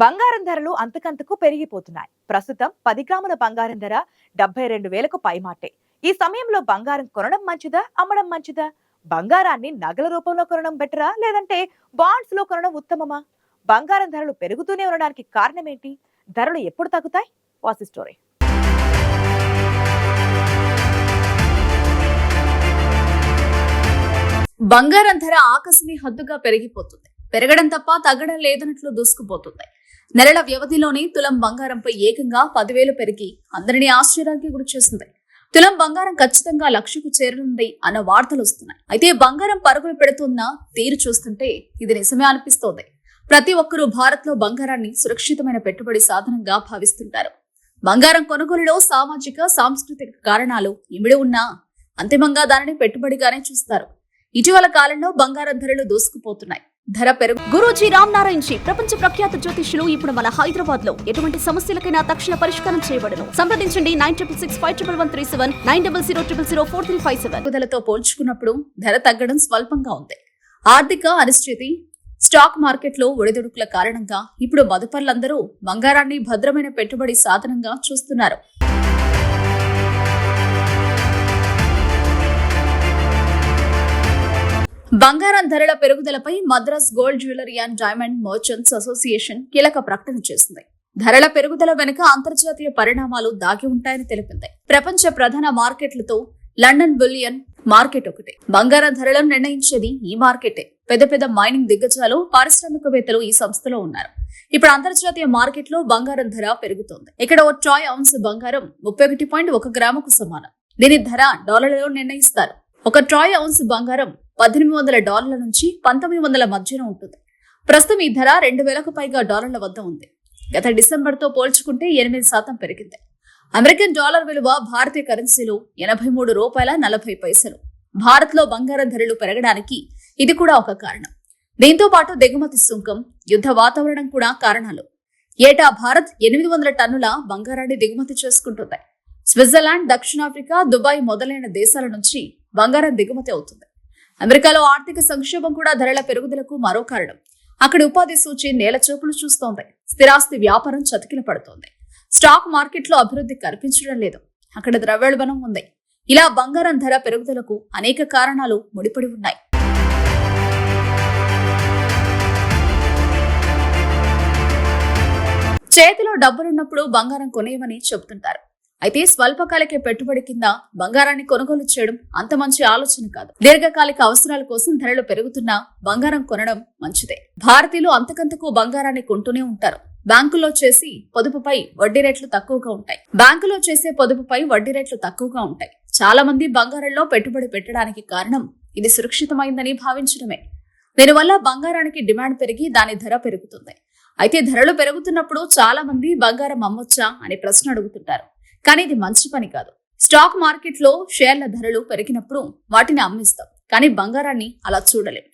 బంగారం ధరలు అంతకంతకు పెరిగిపోతున్నాయి. ప్రస్తుతం 10 గ్రాముల బంగారం ధర 72,000కు పైమాటే. ఈ సమయంలో బంగారం కొనడం మంచిదా, అమ్మడం మంచిదా? బంగారాన్ని నగల రూపంలో కొనడం బెటరా, లేదంటే బాండ్స్ లో కొనడం ఉత్తమమా? బంగారం ధరలు పెరుగుతూనే ఉండడానికి కారణం ఏంటి? ధరలు ఎప్పుడు తగ్గుతాయి? వాసి స్టోరీ. బంగారం ధర ఆకస్మి హద్దుగా పెరిగిపోతుంది. పెరగడం తప్ప తగ్గడం లేదన్నట్లు దూసుకుపోతుంది. నెలల వ్యవధిలోనే తులం బంగారంపై ఏకంగా 10,000 పెరిగి అందరినీ ఆశ్చర్యానికి గురిచేసింది. తులం బంగారం ఖచ్చితంగా 1,00,000కు చేరనుంది అన్న వార్తలు వస్తున్నాయి. అయితే బంగారం పరుగులు పెడుతున్న తీరు చూస్తుంటే ఇది నిజమే అనిపిస్తోంది. ప్రతి ఒక్కరూ భారత్ లో బంగారాన్ని సురక్షితమైన పెట్టుబడి సాధనంగా భావిస్తుంటారు. బంగారం కొనుగోలులో సామాజిక సాంస్కృతిక కారణాలు ఇమిడి ఉన్నా అంతిమంగా దానిని పెట్టుబడిగానే చూస్తారు. ఇటీవల కాలంలో బంగారం ధరలు దూసుకుపోతున్నాయి. ధర పెరుగు గురూజీ రామ్ నారాయణ్ జీ ప్రపంచ ప్రఖ్యాత జ్యోతిష్యులు ఇప్పుడు మన హైదరాబాద్ లో ఎటువంటి సమస్యలకైనా తక్షణ పరిష్కారం చేయబడును. సంప్రదించండి 96651137 9000004357. పెరుగుదలతో పోల్చుకున్నప్పుడు ధర తగ్గడం స్వల్పంగా ఉంది. ఆర్థిక అనిశ్చితి, స్టాక్ మార్కెట్లో ఒడిదుడుకుల కారణంగా ఇప్పుడు మదుపర్లందరూ బంగారాన్ని భద్రమైన పెట్టుబడి సాధనంగా చూస్తున్నారు. బంగారం ధరల పెరుగుదలపై Madras gold jewellery and diamond merchants association కీలక ప్రకటన చేసింది. ధరల పెరుగుదల వెనుక అంతర్జాతీయ పరిణామాలు దాగి ఉంటాయని తెలిపింది. ప్రపంచ ప్రధాన మార్కెట్లతో లండన్ బులియన్ మార్కెట్ ఒకటే. బంగారం ధరలను నిర్ణయించేది ఈ మార్కెటే. పెద్ద పెద్ద మైనింగ్ దిగ్గజాలు, పారిశ్రామికవేత్తలు ఈ సంస్థలో ఉన్నారు. ఇప్పుడు అంతర్జాతీయ మార్కెట్లో బంగారం ధర పెరుగుతోంది. ఇక్కడ ఓ ట్రాయ్ ఔన్స్ బంగారం 31.1 గ్రాముకు సమానం. దీని ధర డాలర్లలో నిర్ణయిస్తారు. ఒక ట్రాయ్ ఔన్స్ బంగారం $1,800 నుంచి 1,900 మధ్యన ఉంటుంది. ప్రస్తుతం ఈ ధర 2,000కు పైగా డాలర్ల వద్ద ఉంది. గత డిసెంబర్తో పోల్చుకుంటే 8% పెరిగింది. అమెరికన్ డాలర్ విలువ భారతీయ కరెన్సీలో $83.40. భారత్ లో బంగారం ధరలు పెరగడానికి ఇది కూడా ఒక కారణం. దీంతో పాటు దిగుమతి సుంకం, యుద్ధ వాతావరణం కూడా కారణాలు. ఏటా భారత్ 800 టన్నుల బంగారాన్ని దిగుమతి చేసుకుంటుంది. స్విట్జర్లాండ్, దక్షిణాఫ్రికా, దుబాయ్ మొదలైన దేశాల నుంచి బంగారం దిగుమతి అవుతుంది. అమెరికాలో ఆర్థిక సంక్షోభం కూడా ధరల పెరుగుదలకు మరో కారణం. అక్కడి ఉపాధి సూచి నేలచూపులు చూస్తోంది. స్థిరాస్తి వ్యాపారం చతికిల పడుతోంది. స్టాక్ మార్కెట్లో అభివృద్ధి కనిపించడం లేదు. అక్కడ ద్రవ్యోల్బణం ఉంది. ఇలా బంగారం ధర పెరుగుదలకు అనేక కారణాలు ముడిపడి ఉన్నాయి. చేతిలో డబ్బులున్నప్పుడు బంగారం కొనేయమని చెబుతుంటారు. అయితే స్వల్పకాలిక పెట్టుబడి కింద బంగారాన్ని కొనుగోలు చేయడం అంత మంచి ఆలోచన కాదు. దీర్ఘకాలిక అవసరాల కోసం ధరలు పెరుగుతున్నా బంగారం కొనడం మంచిదే. భారతీయులు అంతకంతకు బంగారాన్ని కొంటూనే ఉంటారు. బ్యాంకుల్లో చేసే పొదుపుపై వడ్డీ రేట్లు తక్కువగా ఉంటాయి. చాలా మంది బంగారంలో పెట్టుబడి పెట్టడానికి కారణం ఇది సురక్షితమైందని భావించడమే. దీనివల్ల బంగారానికి డిమాండ్ పెరిగి దాని ధర పెరుగుతుంది. అయితే ధరలు పెరుగుతున్నప్పుడు చాలా మంది బంగారం అమ్మొచ్చా అనే ప్రశ్న అడుగుతుంటారు. కానీ ఇది మంచి పని కాదు. స్టాక్ మార్కెట్ లో షేర్ల ధరలు పెరిగినప్పుడు వాటిని అమ్మేస్తాం. కానీ బంగారాన్ని అలా చూడలేం.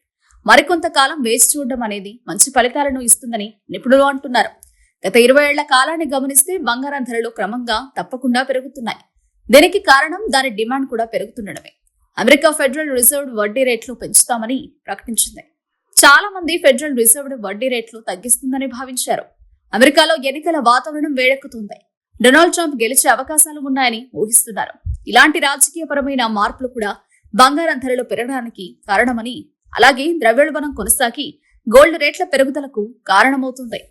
మరికొంతకాలం వేచి చూడడం అనేది మంచి ఫలితాలను ఇస్తుందని నిపుణులు అంటున్నారు. గత 20 ఏళ్ల కాలాన్ని గమనిస్తే బంగారం ధరలు క్రమంగా తప్పకుండా పెరుగుతున్నాయి. దీనికి కారణం దాని డిమాండ్ కూడా పెరుగుతుండడమే. అమెరికా ఫెడరల్ రిజర్వ్ వడ్డీ రేట్లు పెంచుతామని ప్రకటించింది. చాలా మంది ఫెడరల్ రిజర్వ్ వడ్డీ రేట్లు తగ్గిస్తుందని భావించారు. అమెరికాలో ఎన్నికల వాతావరణం వేడెక్కుతుంది. డొనాల్డ్ ట్రంప్ గెలిచే అవకాశాలు ఉన్నాయని ఊహిస్తున్నారు. ఇలాంటి రాజకీయపరమైన మార్పులు కూడా బంగారం ధరలు పెరగడానికి కారణమని, అలాగే ద్రవ్యోల్బణం కొనసాగి గోల్డ్ రేట్ల పెరుగుదలకు కారణమవుతుంది.